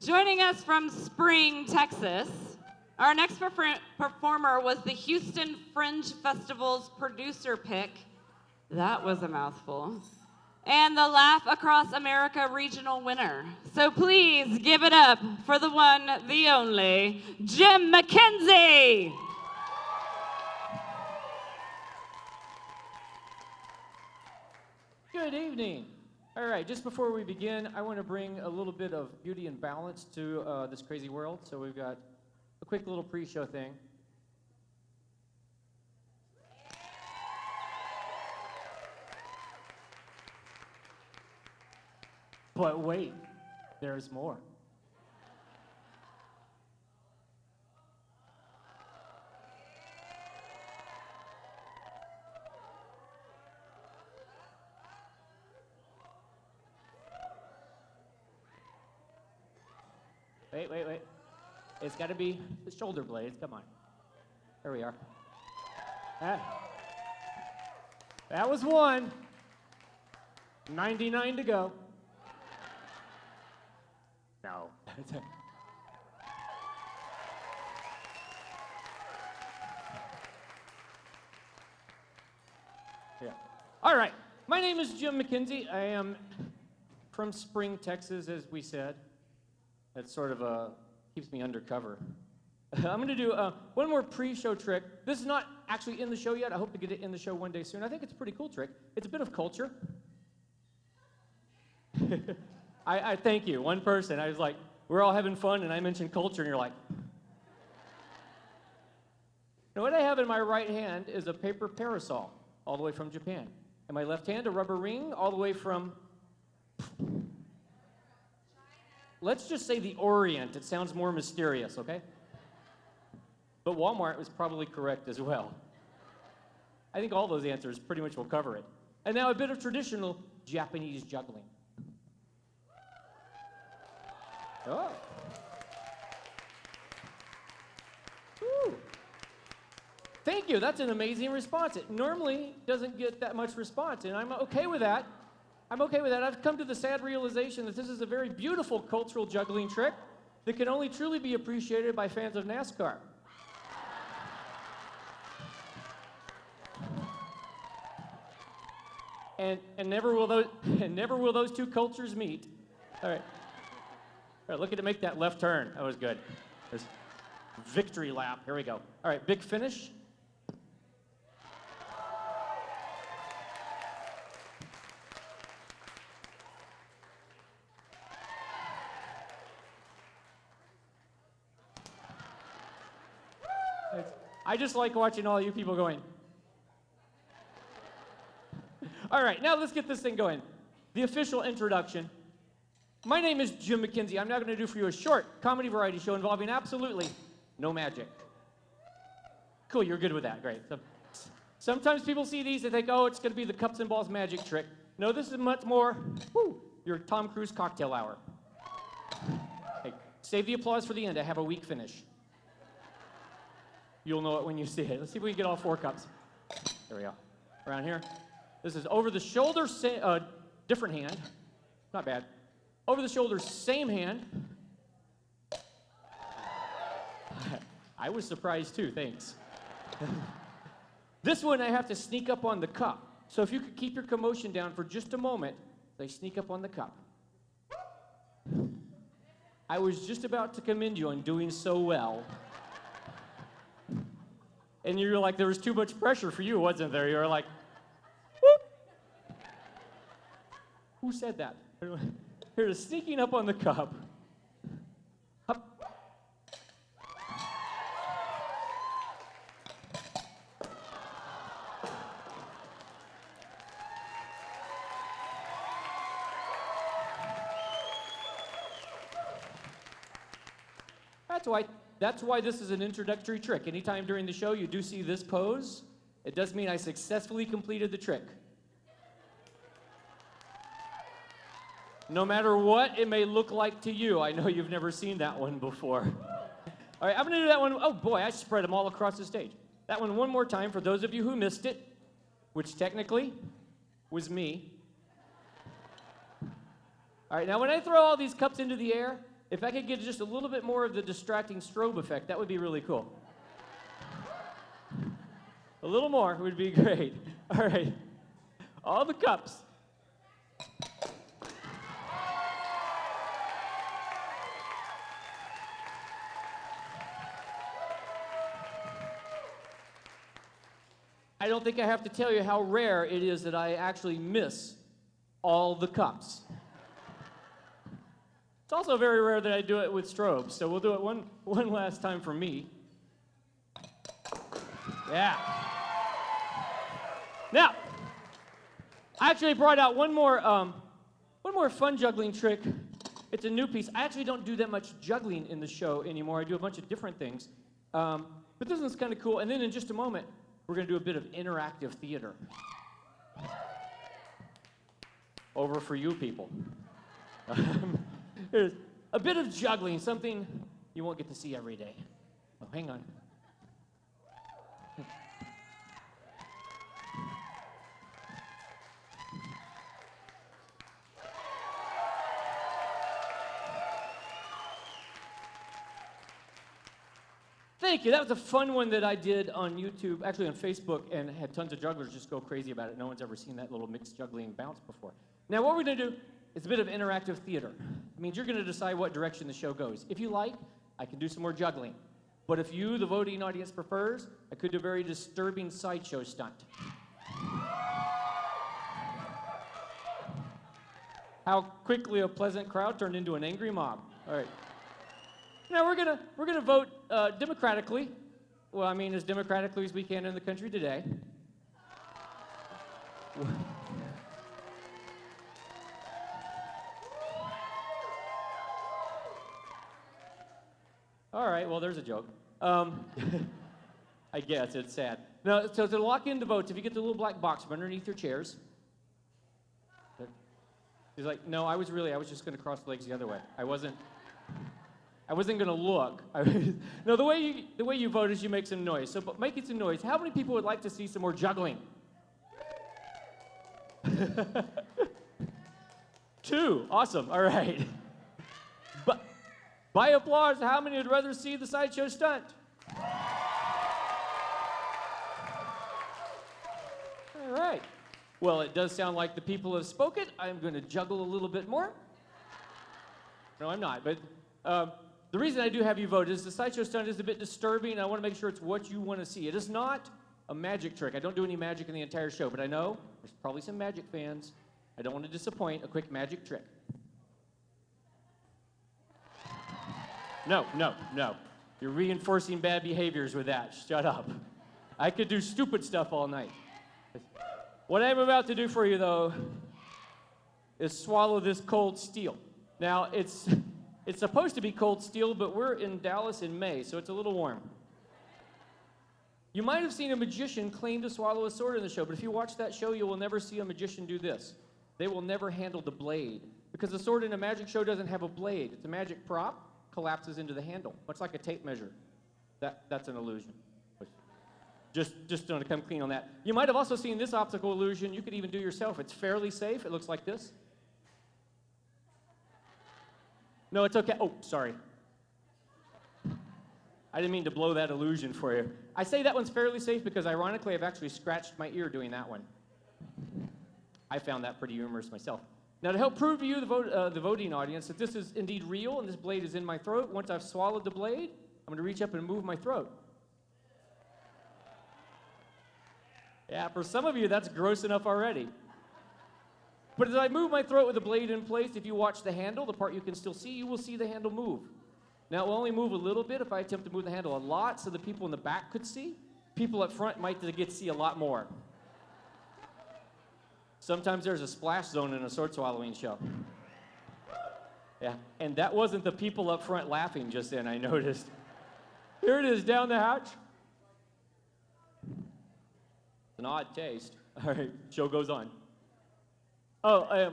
Joining us from Spring, Texas, our next performer was the Houston Fringe Festival's producer pick. That was a mouthful. And the Laugh Across America regional winner. So please give it up for the one, the only, Jim Mackenzie. Good evening. All right, just before we begin, I want to bring a little bit of beauty and balance to this crazy world. So we've got a quick little pre-show thing. But wait, there's more. Wait. It's got to be the shoulder blades. Come on. There we are. That was one. 99 to go. No. Yeah. All right. My name is Jim Mackenzie. I am from Spring, Texas, as we said. That sort of keeps me undercover. I'm going to do one more pre-show trick. This is not actually in the show yet. I hope to get it in the show one day soon. I think it's a pretty cool trick. It's a bit of culture. I thank you. One person. I was like, we're all having fun, and I mentioned culture, and you're like. Now, what I have in my right hand is a paper parasol, all the way from Japan. In my left hand, a rubber ring, all the way from. Let's just say the Orient. It sounds more mysterious, okay? But Walmart was probably correct as well. I think all those answers pretty much will cover it. And now a bit of traditional Japanese juggling. Oh. Woo. Thank you. That's an amazing response. It normally doesn't get that much response, and I'm okay with that. I've come to the sad realization that this is a very beautiful cultural juggling trick that can only truly be appreciated by fans of NASCAR. And never will those two cultures meet. All right, look at it make that left turn. That was good. There's victory lap. Here we go. All right, big finish. I just like watching all you people going. All right, now let's get this thing going. The official introduction. My name is Jim Mackenzie. I'm now going to do for you a short comedy variety show involving absolutely no magic. Cool, you're good with that. Great. So, sometimes people see these and think, oh, it's going to be the cups and balls magic trick. No, this is much more, your Tom Cruise cocktail hour. Hey, save the applause for the end. I have a weak finish. You'll know it when you see it. Let's see if we can get all 4 cups. There we go. Around here. This is over the shoulder, different hand. Not bad. Over the shoulder, same hand. I was surprised too, thanks. This one I have to sneak up on the cup. So if you could keep your commotion down for just a moment, they sneak up on the cup. I was just about to commend you on doing so well. And you're like, there was too much pressure for you, wasn't there? You were like, whoop. Who said that? Here, sneaking up on the cup. Up. That's why this is an introductory trick. Anytime during the show you do see this pose, it does mean I successfully completed the trick. No matter what it may look like to you, I know you've never seen that one before. All right, I'm gonna do that one. Oh boy, I spread them all across the stage. That one more time for those of you who missed it, which technically was me. All right, now when I throw all these cups into the air, if I could get just a little bit more of the distracting strobe effect, that would be really cool. A little more would be great. All right. All the cups. I don't think I have to tell you how rare it is that I actually miss all the cups. It's also very rare that I do it with strobes, so we'll do it one last time for me. Yeah. Now, I actually brought out one more fun juggling trick. It's a new piece. I actually don't do that much juggling in the show anymore. I do a bunch of different things. But this one's kind of cool. And then in just a moment, we're going to do a bit of interactive theater. Over for you people. Here's a bit of juggling, something you won't get to see every day. Oh, hang on. Thank you. That was a fun one that I did on YouTube, actually on Facebook, and had tons of jugglers just go crazy about it. No one's ever seen that little mixed juggling bounce before. Now, what we're going to do is a bit of interactive theater. It means you're going to decide what direction the show goes. If you like, I can do some more juggling. But if you, the voting audience, prefers, I could do a very disturbing sideshow stunt. How quickly a pleasant crowd turned into an angry mob. All right. Now we're gonna vote democratically. Well, I mean, as democratically as we can in the country today. All right, well, there's a joke. I guess it's sad. Now, so to lock in the votes, if you get the little black box from underneath your chairs. He's like, no, I was just gonna cross the legs the other way. I wasn't going to look. No, the way you vote is you make some noise. So making some noise. How many people would like to see some more juggling? 2. Awesome. All right. But by applause, how many would rather see the sideshow stunt? All right. Well, it does sound like the people have spoken. I'm going to juggle a little bit more. No, I'm not. But the reason I do have you vote is the sideshow stunt is a bit disturbing, and I want to make sure it's what you want to see. It is not a magic trick. I don't do any magic in the entire show, but I know there's probably some magic fans. I don't want to disappoint. A quick magic trick. No. You're reinforcing bad behaviors with that. Shut up. I could do stupid stuff all night. What I'm about to do for you, though, is swallow this cold steel. Now, it's supposed to be cold steel, but we're in Dallas in May, so it's a little warm. You might have seen a magician claim to swallow a sword in the show, but if you watch that show, you will never see a magician do this. They will never handle the blade, because the sword in a magic show doesn't have a blade. It's a magic prop, collapses into the handle, much like a tape measure. That's an illusion. Just to come clean on that. You might have also seen this optical illusion. You could even do yourself. It's fairly safe. It looks like this. No, it's okay. Oh, sorry. I didn't mean to blow that illusion for you. I say that one's fairly safe because, ironically, I've actually scratched my ear doing that one. I found that pretty humorous myself. Now, to help prove to you, the voting audience, that this is indeed real and this blade is in my throat, once I've swallowed the blade, I'm going to reach up and move my throat. Yeah, for some of you, that's gross enough already. But as I move my throat with the blade in place, if you watch the handle, the part you can still see, you will see the handle move. Now, it will only move a little bit if I attempt to move the handle a lot so the people in the back could see. People up front might get to see a lot more. Sometimes there's a splash zone in a sword swallowing show. Yeah, and that wasn't the people up front laughing just then, I noticed. Here it is, down the hatch. It's an odd taste. All right, show goes on. Oh,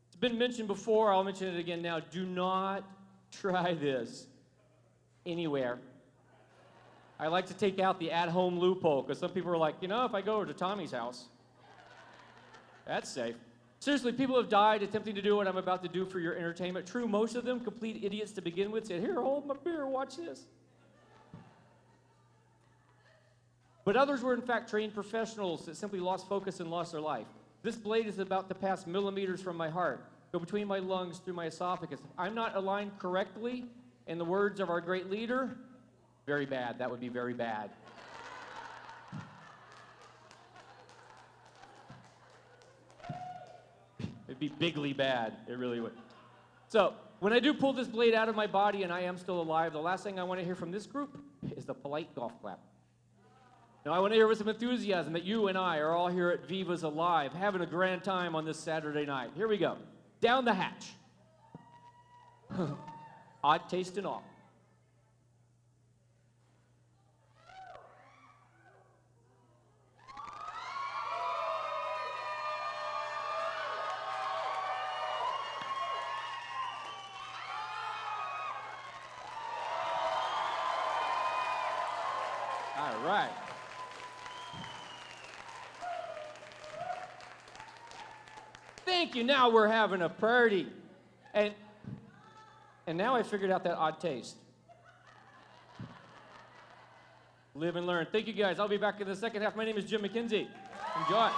it's been mentioned before. I'll mention it again now. Do not try this anywhere. I like to take out the at-home loophole because some people are like, you know, if I go over to Tommy's house, that's safe. Seriously, people have died attempting to do what I'm about to do for your entertainment. True, most of them complete idiots to begin with. Said, here, hold my beer, watch this. But others were in fact trained professionals that simply lost focus and lost their life. This blade is about to pass millimeters from my heart, go between my lungs through my esophagus. If I'm not aligned correctly, in the words of our great leader, very bad. That would be very bad. It'd be bigly bad. It really would. So, when I do pull this blade out of my body and I am still alive, the last thing I want to hear from this group is the polite golf clap. Now, I want to hear with some enthusiasm that you and I are all here at Viva's Alive, having a grand time on this Saturday night. Here we go. Down the hatch. Odd taste and all. All right. Thank you. Now we're having a party. And now I figured out that odd taste. Live and learn. Thank you guys. I'll be back in the second half. My name is Jim Mackenzie. Enjoy.